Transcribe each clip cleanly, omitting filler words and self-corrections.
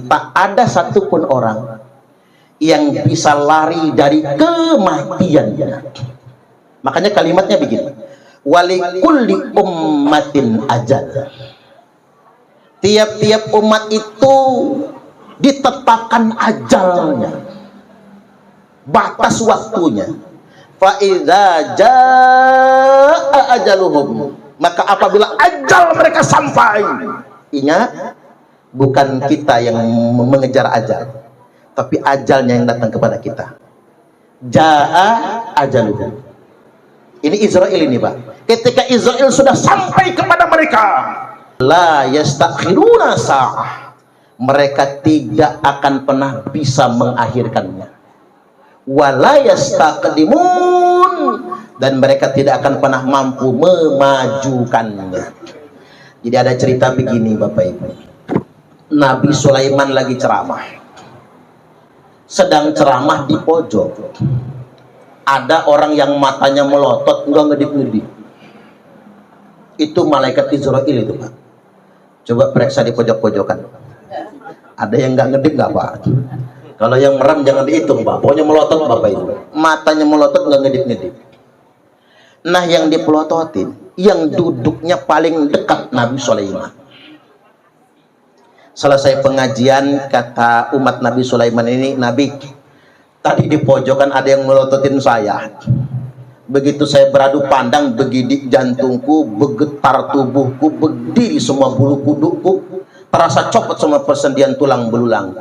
tak ada satupun orang yang bisa lari dari kematiannya. Makanya kalimatnya begini, walikulli ummatin ajal. Tiap-tiap umat itu ditetapkan ajalnya, batas waktunya. Fa idza jaa ajaluhum, maka apabila ajal mereka sampai, ingat, bukan kita yang mengejar ajal, tapi ajalnya yang datang kepada kita. Jaa ajaluhum. Ini Israel ini, Pak. Ketika Israel sudah sampai kepada mereka, la yastakhiruna sa'ah, mereka tidak akan pernah bisa mengakhirkannya. Wala yastaqdimun, dan mereka tidak akan pernah mampu memajukannya. Jadi ada cerita begini, Bapak Ibu. Nabi Sulaiman lagi ceramah, sedang ceramah di pojok. Ada orang yang matanya melotot, enggak ngedip-ngedip. Itu malaikat Israel itu, Pak. Coba periksa di pojok-pojokan. Ada yang enggak ngedip enggak, Pak? Kalau yang merem jangan dihitung, Pak. Pokoknya melotot, Bapak Ibu. Matanya melotot, enggak ngedip-ngedip. Nah, yang dipelototin, yang duduknya paling dekat Nabi Sulaiman. Selesai pengajian, kata umat Nabi Sulaiman ini, Nabi, tadi di pojokan ada yang melototin saya. Begitu saya beradu pandang, begidik jantungku, bergetar tubuhku, berdiri semua bulu kudukku, terasa copot semua persendian tulang belulang.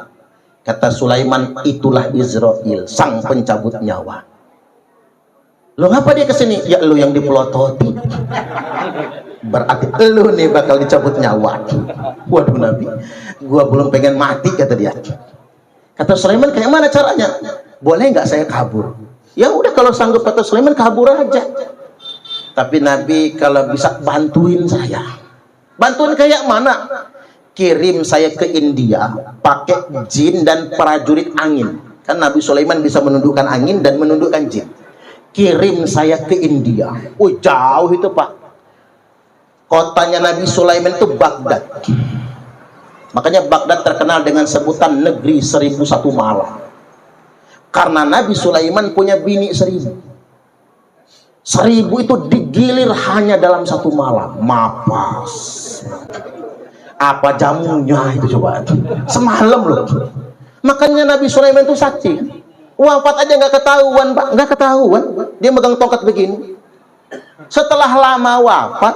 Kata Sulaiman, itulah Israel, sang pencabut nyawa. Lo ngapa dia kesini? Ya lo yang dipelototi. Berarti lo nih bakal dicabut nyawa. Waduh Nabi, gua belum pengen mati, kata dia. Kata Sulaiman, kayak mana caranya? Boleh nggak saya kabur? Ya udah, kalau sanggup, kata Sulaiman, kabur aja. Tapi Nabi, kalau bisa bantuin saya. Bantuin kayak mana? Kirim saya ke India pakai jin dan prajurit angin. Kan Nabi Sulaiman bisa menundukkan angin dan menundukkan jin. Kirim saya ke India. Oh, jauh itu, Pak. Kotanya Nabi Sulaiman itu Baghdad. Makanya Baghdad terkenal dengan sebutan negeri 1001 malam. Karena Nabi Sulaiman punya bini 1000. 1000 itu digilir hanya dalam satu malam. Mapas. Apa jamunya itu coba? Semalam loh. Makanya Nabi Sulaiman itu saksi. Wafat aja nggak ketahuan, Pak. Nggak ketahuan. Dia megang tongkat begini. Setelah lama wafat,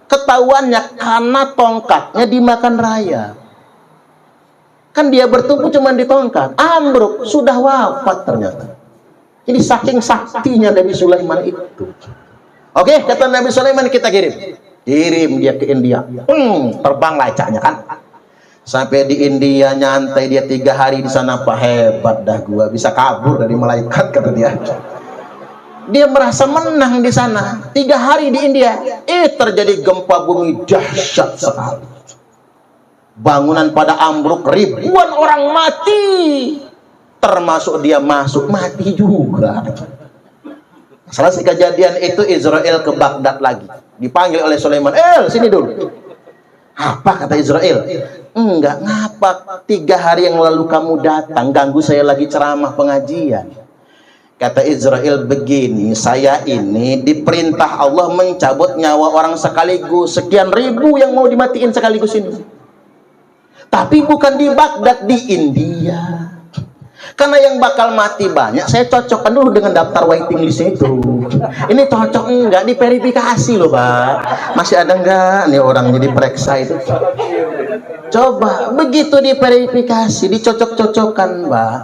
ketahuannya karena tongkatnya dimakan raya. Kan dia bertumpu cuma di tongkat, ambruk, sudah wafat ternyata. Jadi saking saktinya Nabi Sulaiman itu. Oke, kata Nabi Sulaiman, kita kirim dia ke India. Terbang lecaknya kan. Sampai di India, nyantai dia 3 hari di sana. Apa hebat dah gua, bisa kabur dari malaikat, kata dia. Dia merasa menang di sana. 3 hari di India, terjadi gempa bumi dahsyat sekali. Bangunan pada ambruk, ribuan orang mati, termasuk dia masuk, mati juga. Selesai kejadian itu, Israel ke Baghdad lagi. Dipanggil oleh Sulaiman, sini dulu. Apa kata Israel? Enggak, ngapa 3 hari yang lalu kamu datang, ganggu saya lagi ceramah pengajian. Kata Israel begini, saya ini diperintah Allah mencabut nyawa orang sekaligus, sekian ribu yang mau dimatiin sekaligus ini. Tapi bukan di Baghdad, di India. Karena yang bakal mati banyak, saya cocokkan dulu dengan daftar waiting list itu. Ini cocok enggak, diverifikasi loh, Pak. Masih ada enggak nih orangnya diperiksa itu. Coba, begitu diverifikasi, dicocok-cocokkan, Pak.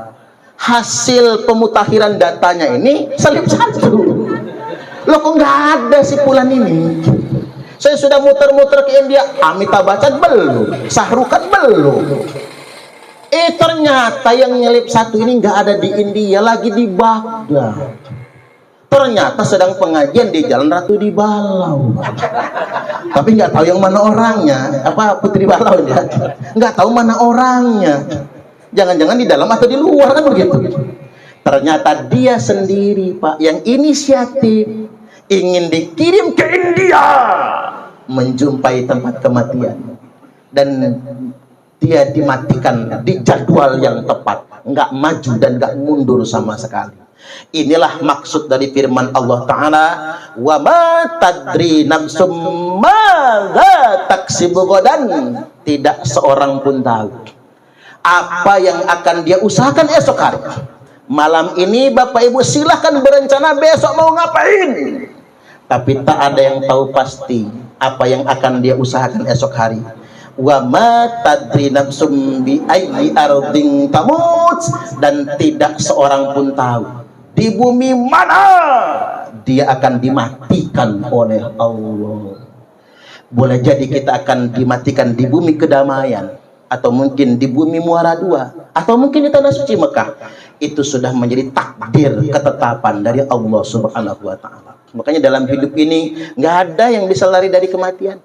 Hasil pemutakhiran datanya ini selip satu. Loh, kok nggak ada si Fulan ini? Saya sudah muter-muter ke India, Amitabh Bachchan belum, Sahrukan belum. Ternyata yang nyelip satu ini nggak ada di India, lagi di Baghdad. Ternyata sedang pengajian di Jalan Ratu di Balau. Tapi nggak tahu yang mana orangnya. Apa Putri Balau ya? Nggak tahu mana orangnya. Jangan-jangan di dalam atau di luar, kan begitu. Ternyata dia sendiri, Pak, yang inisiatif ingin dikirim ke India menjumpai tempat kematian. Dan dia dimatikan di jadwal yang tepat, nggak maju dan nggak mundur sama sekali. Inilah maksud dari firman Allah Ta'ala, wa ma tadri nafsum madza taksibu ghadan. Tidak seorang pun tahu apa yang akan dia usahakan esok hari. Malam ini Bapak Ibu silahkan berencana besok mau ngapain, tapi tak ada yang tahu pasti apa yang akan dia usahakan esok hari. Wa ma tadri nafsum bi ayyi ardin tamut. Dan tidak seorang pun tahu di bumi mana dia akan dimatikan oleh Allah. Boleh jadi kita akan dimatikan di bumi kedamaian, atau mungkin di bumi Muara II, atau mungkin di tanah suci Mekah. Itu sudah menjadi takdir, ketetapan dari Allah Subhanahu wa Ta'ala. Makanya dalam hidup ini nggak ada yang bisa lari dari kematian.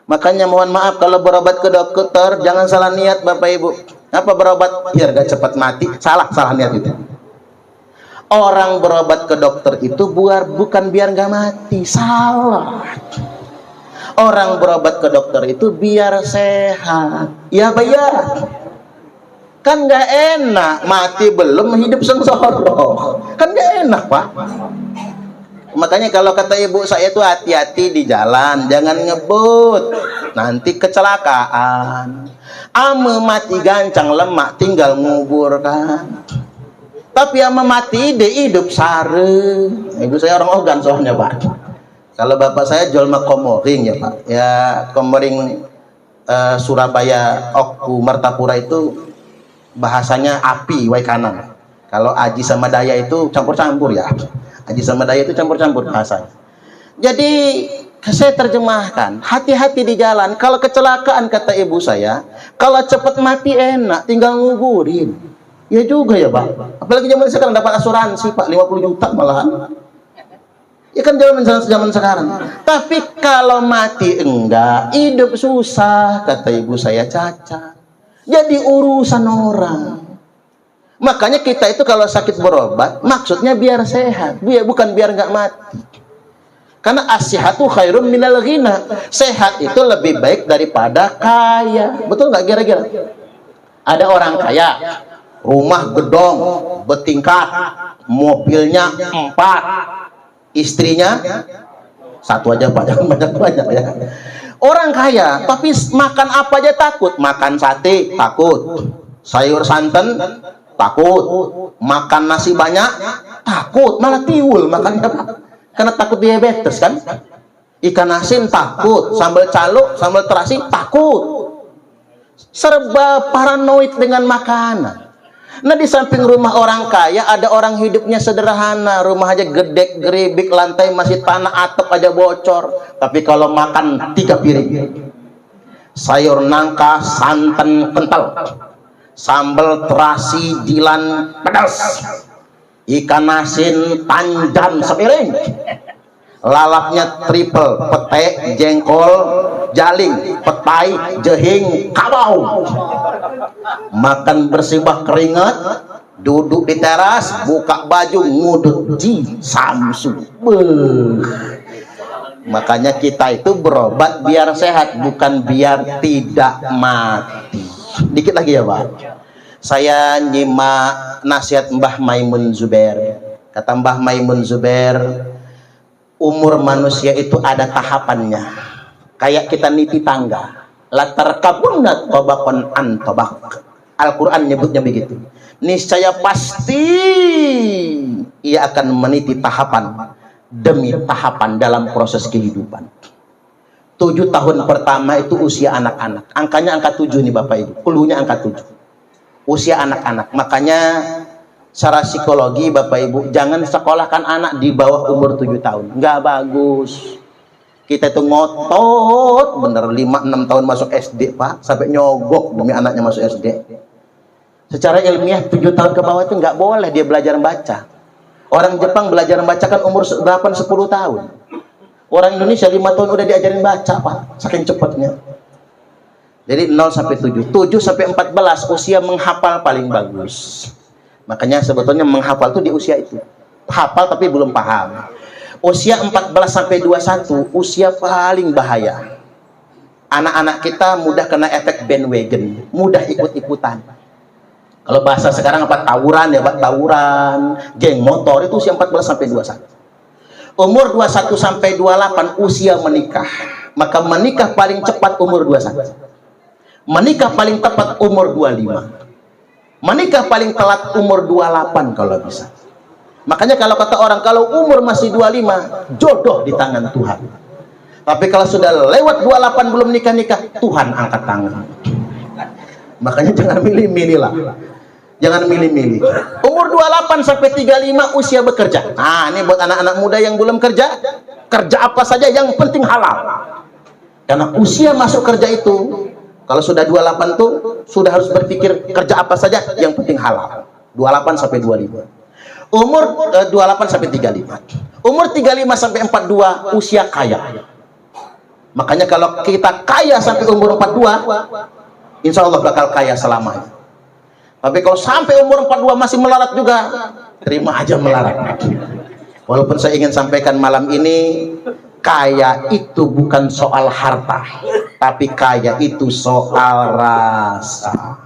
Makanya mohon maaf kalau berobat ke dokter jangan salah niat Bapak Ibu. Apa berobat biar gak cepat mati? Salah niat itu. Orang berobat ke dokter itu bukan biar gak mati, salah. Orang berobat ke dokter itu biar sehat. Ya bayar. Kan gak enak mati belum hidup sengsara. Kan gak enak Pak. Makanya kalau kata ibu saya itu hati-hati di jalan, jangan ngebut, nanti kecelakaan. Ame mati gancang lemak tinggal ngubur kan. Tapi ame mati ide hidup sare. Ibu saya orang Ogan soalnya Pak. Kalau bapak saya jual komoring ya Pak. Ya komoring Surabaya Oku Martapura itu bahasanya api wai kanan. Kalau Aji sama Daya itu campur-campur ya. Aji sama Daya itu campur-campur bahasa. Jadi saya terjemahkan, hati-hati di jalan. Kalau kecelakaan kata ibu saya, kalau cepat mati enak, tinggal nguburin. Ya juga ya Pak. Apalagi zaman sekarang dapat asuransi Pak, 50 juta malahan. Ya kan zaman sekarang. Tapi kalau mati enggak, hidup susah kata ibu saya, cacat. Jadi urusan orang. Makanya kita itu kalau sakit berobat, maksudnya biar sehat, bukan biar nggak mati. Karena as-sihatu khairum minal ghina. Sehat itu lebih baik daripada kaya. Betul nggak kira-kira? Ada orang kaya, rumah gedong, bertingkat, mobilnya 4, istrinya 1 aja Pak, jangan banyak-banyak ya. Orang kaya, tapi makan apa aja takut. Makan sate, takut. Sayur santan, takut. Makan nasi banyak, takut. Malah tiwul makannya Pak. Karena takut diabetes kan. Ikan asin takut. Sambal calo, sambal terasi takut. Serba paranoid dengan makanan. Nah di samping rumah orang kaya ada orang hidupnya sederhana, rumah aja gedek geribik, lantai masih tanah, atap aja bocor. Tapi kalau makan 3 piring, sayur nangka santan kental, sambal terasi jilan pedas, ikan asin panjang sepiring, lalapnya triple, pete, jengkol, jaling, petai, jehing, kabau. Makan bersibah keringat, duduk di teras, buka baju, ngudut ji samsu. Makanya kita itu berobat biar sehat, bukan biar tidak mati. Dikit lagi ya Pak. Saya nyimak nasihat Mbah Maimun Zubair. Kata Mbah Maimun Zubair, umur manusia itu ada tahapannya. Kayak kita niti tangga. Latar kabunat tobakon an tobak. Al-Quran nyebutnya begitu. Niscaya pasti ia akan meniti tahapan demi tahapan dalam proses kehidupan. 7 tahun pertama itu usia anak-anak. Angkanya angka 7 nih Bapak Ibu. Klunya angka 7. Usia anak-anak. Makanya secara psikologi Bapak Ibu, jangan sekolahkan anak di bawah umur 7 tahun. Nggak bagus. Kita itu ngotot bener 5-6 tahun masuk SD Pak, sampai nyogok demi anaknya masuk SD. Secara ilmiah 7 tahun ke bawah itu nggak boleh dia belajar membaca. Orang Jepang belajar membaca kan umur 8-10 tahun. Orang Indonesia 5 tahun udah diajarin baca Pak, saking cepatnya. Jadi 0 sampai 7, 7 sampai 14 usia menghafal paling bagus. Makanya sebetulnya menghafal itu di usia itu. Hafal tapi belum paham. Usia 14 sampai 21 usia paling bahaya. Anak-anak kita mudah kena efek bandwagon, mudah ikut-ikutan. Kalau bahasa sekarang apa, tawuran ya, Pak, tawuran, geng motor, itu usia 14 sampai 21. Umur 21 sampai 28 usia menikah. Maka menikah paling cepat umur 21. Menikah paling tepat umur 25. Menikah paling telat umur 28 kalau bisa. Makanya kalau kata orang, kalau umur masih 25, jodoh di tangan Tuhan. Tapi kalau sudah lewat 28 belum nikah-nikah, Tuhan angkat tangan. Makanya jangan milih-milih lah. Jangan milih-milih. Umur 28 sampai 35 usia bekerja. Nah, ini buat anak-anak muda yang belum kerja, kerja apa saja yang penting halal. Karena usia masuk kerja itu, kalau sudah 28 tuh sudah harus berpikir kerja apa saja yang penting halal. 28 sampai 25. Umur 28 sampai 35. Umur 35 sampai 42 usia kaya. Makanya kalau kita kaya sampai umur 42, insya Allah bakal kaya selamanya. Tapi kalau sampai umur 42 masih melarat juga, terima aja melarat. Walaupun saya ingin sampaikan malam ini, kaya itu bukan soal harta, tapi kaya itu soal rasa.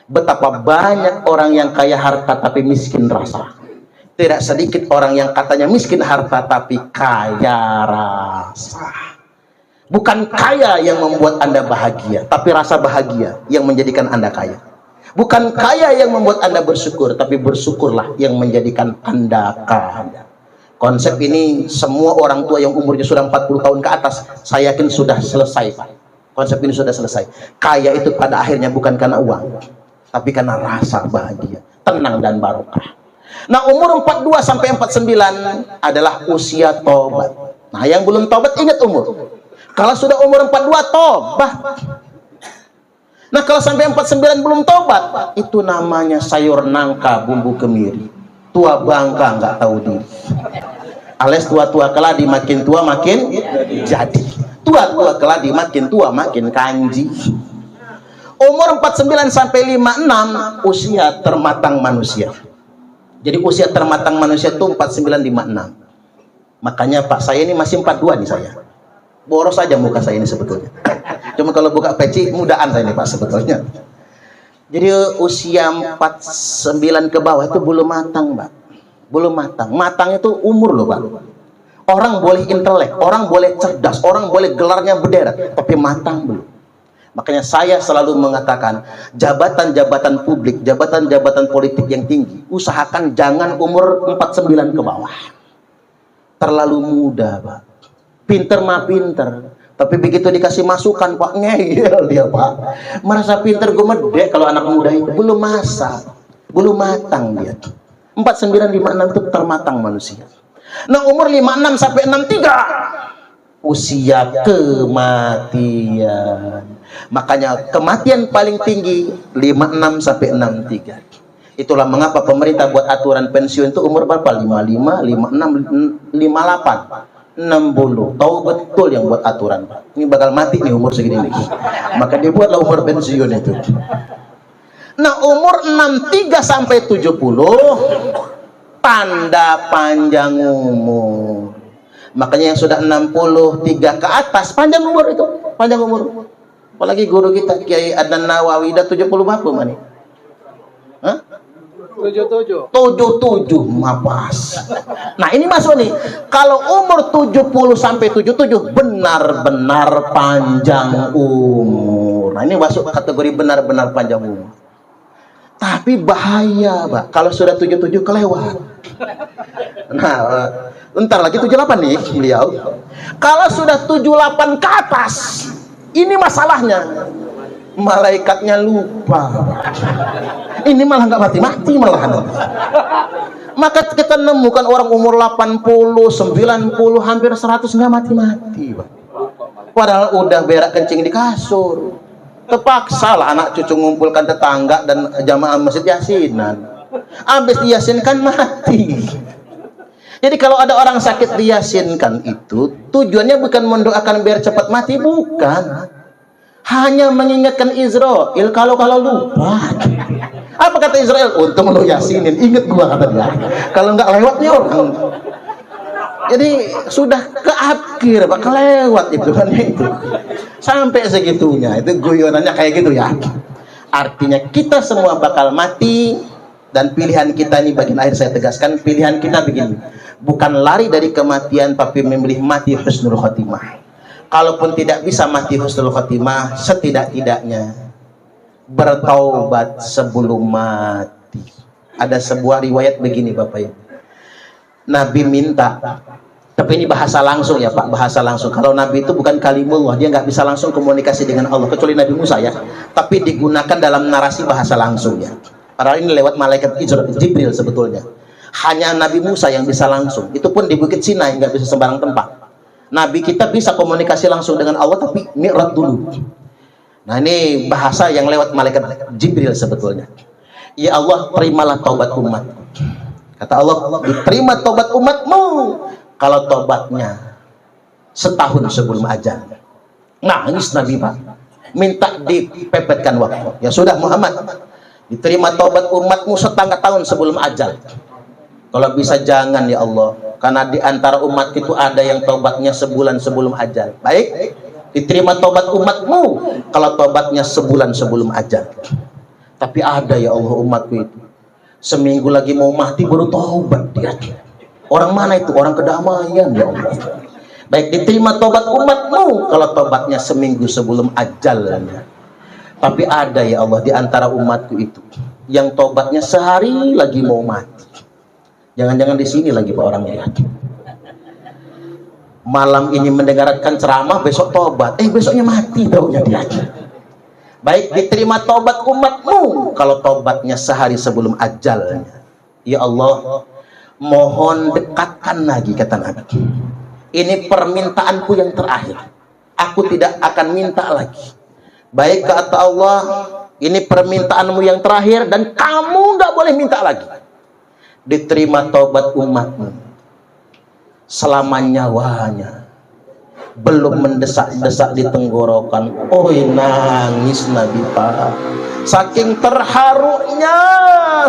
Betapa banyak orang yang kaya harta tapi miskin rasa. Tidak sedikit orang yang katanya miskin harta tapi kaya rasa. Bukan kaya yang membuat Anda bahagia, tapi rasa bahagia yang menjadikan Anda kaya. Bukan kaya yang membuat Anda bersyukur, tapi bersyukurlah yang menjadikan Anda kaya. Konsep ini semua orang tua yang umurnya sudah 40 tahun ke atas, saya yakin sudah selesai, Pak. Konsep ini sudah selesai. Kaya itu pada akhirnya bukan karena uang, tapi karena rasa bahagia, tenang dan barokah. Nah, umur 42 sampai 49 adalah usia tobat. Nah, yang belum tobat ingat umur. Kalau sudah umur 42 tobat. Nah, kalau sampai 49 belum tobat, itu namanya sayur nangka bumbu kemiri. Tua bangka nggak tahu diri. Alias tua-tua keladi makin tua makin jadi. Tua-tua keladi makin tua makin kanji. Umur 49 sampai 56 usia termatang manusia. Jadi usia termatang manusia itu 49 56. Makanya Pak, saya ini masih 42 nih saya. Boros aja muka saya ini sebetulnya. Cuma kalau buka peci mudaan saya ini Pak sebetulnya. Jadi usia 49 ke bawah itu belum matang, Pak. Belum matang. Matang itu umur loh, Pak. Orang boleh intelek, orang boleh cerdas, orang boleh gelarnya berderet, tapi matang belum. Makanya saya selalu mengatakan, jabatan-jabatan publik, jabatan-jabatan politik yang tinggi, usahakan jangan umur 49 ke bawah. Terlalu muda, Pak. Pinter mah pinter, tapi begitu dikasih masukan, Pak, ngeyel dia, Pak. Merasa pinter gede kalau anak muda itu belum masak, belum matang dia. 49 56 itu termatang manusia. Nah, umur 56 sampai 63 usia kematian. Makanya kematian paling tinggi 56 sampai 63. Itulah mengapa pemerintah buat aturan pensiun itu umur berapa? 55, 56, 58. 60. Tahu betul yang buat aturan, Pak. Ini bakal mati nih umur segini nih. Maka dibuatlah umur pensiun itu. Nah, umur 63 sampai 70 tanda panjang umur. Makanya yang sudah 63 ke atas panjang umur itu, panjang umur. Apalagi guru kita Kiai Adnan Nawawi udah 70 berapa nih? Hah? 77 mapas. Nah, ini masuk nih. Kalau umur 70 sampai 77 benar-benar panjang umur. Nah, ini masuk kategori benar-benar panjang umur. Tapi bahaya, Pak. Kalau sudah 77 kelewat. Nah, bentar lagi 78 nih beliau. Kalau sudah 78 ke atas, ini masalahnya. Malaikatnya lupa. Ini malah nggak mati-mati malahan. Maka kita nemukan orang umur 80, 90, hampir 100 nggak mati-mati, Pak. Padahal udah berak kencing di kasur. Terpaksa lah anak cucu ngumpulkan tetangga dan jamaah masjid yasinan. Habis diyasinkan mati. Jadi kalau ada orang sakit diyasinkan itu tujuannya bukan mendoakan biar cepat mati, bukan. Hanya mengingatkan Israel kalau lupa. Apa kata Israel? Untung lu yasinin, inget gua, kata dia. Kalau nggak lewat nih orang. Jadi sudah ke akhir, Pak, kelewat itu kan itu. Sampai segitunya, itu guyonannya kayak gitu ya. Artinya kita semua bakal mati, dan pilihan kita ini bagian akhir saya tegaskan, pilihan kita begini, bukan lari dari kematian tapi memilih mati husnul khotimah. Kalaupun tidak bisa mati husnul khotimah, setidak-tidaknya bertaubat sebelum mati. Ada sebuah riwayat begini Bapak Ibu, Nabi minta, tapi ini bahasa langsung ya Pak, bahasa langsung. Kalau Nabi itu bukan kalimullah, dia nggak bisa langsung komunikasi dengan Allah, kecuali Nabi Musa ya, tapi digunakan dalam narasi bahasa langsung ya. Padahal ini lewat malaikat Jibril sebetulnya. Hanya Nabi Musa yang bisa langsung, itu pun di Bukit Sinai, nggak bisa sembarang tempat. Nabi kita bisa komunikasi langsung dengan Allah, tapi mi'raj dulu. Nah ini bahasa yang lewat malaikat Jibril sebetulnya. Ya Allah, terimalah taubat umat. Kata Allah, diterima taubat umatmu kalau taubatnya setahun sebelum ajal. Nangis Nabi Pak, minta dipepetkan waktu. Ya sudah Muhammad, diterima taubat umatmu setengah tahun sebelum ajal. Kalau bisa jangan ya Allah, karena di antara umat itu ada yang taubatnya sebulan sebelum ajal. Baik, diterima taubat umatmu kalau taubatnya sebulan sebelum ajal. Tapi ada ya Allah umatku itu seminggu lagi mau mati baru taubat dia. Orang mana itu? Orang kedamaian ya Allah. Baik, diterima taubat umatmu kalau taubatnya seminggu sebelum ajalnya. Tapi ada ya Allah di antara umatku itu yang taubatnya sehari lagi mau mati. Jangan-jangan di sini lagi Pak orang lihat. Malam ini mendengarkan ceramah, besok tobat, besoknya mati taunya dia. Baik, diterima tobat umatmu kalau tobatnya sehari sebelum ajalnya. Ya Allah, mohon dekatkan lagi, kata Nabi. Ini permintaanku yang terakhir. Aku tidak akan minta lagi. Baik, kata Allah, ini permintaanmu yang terakhir dan kamu nggak boleh minta lagi. Diterima taubat umatmu selama nyawanya belum mendesak-desak di tenggorokan. Nangis Nabi Pak, saking terharunya,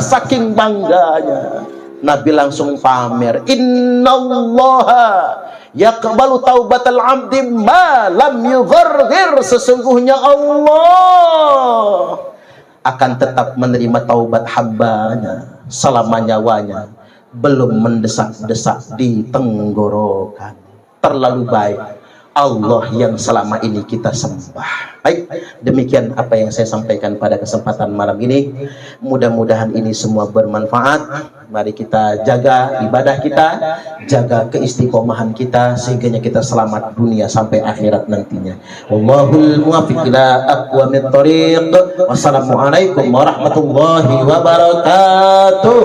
saking bangganya. Nabi langsung pamer, innallaha yaqbalu taubatal abdi ma lam yugharghir. Sesungguhnya Allah akan tetap menerima taubat hambanya selama nyawanya belum mendesak-desak di tenggorokan. Terlalu baik Allah yang selama ini kita sembah. Baik, demikian apa yang saya sampaikan pada kesempatan malam ini. Mudah-mudahan ini semua bermanfaat. Mari kita jaga ibadah kita, jaga keistiqomahan kita, sehingga kita selamat dunia sampai akhirat nantinya. Wallahul muwaffiq ila aqwamit thoriq. Wassalamualaikum warahmatullahi wabarakatuh.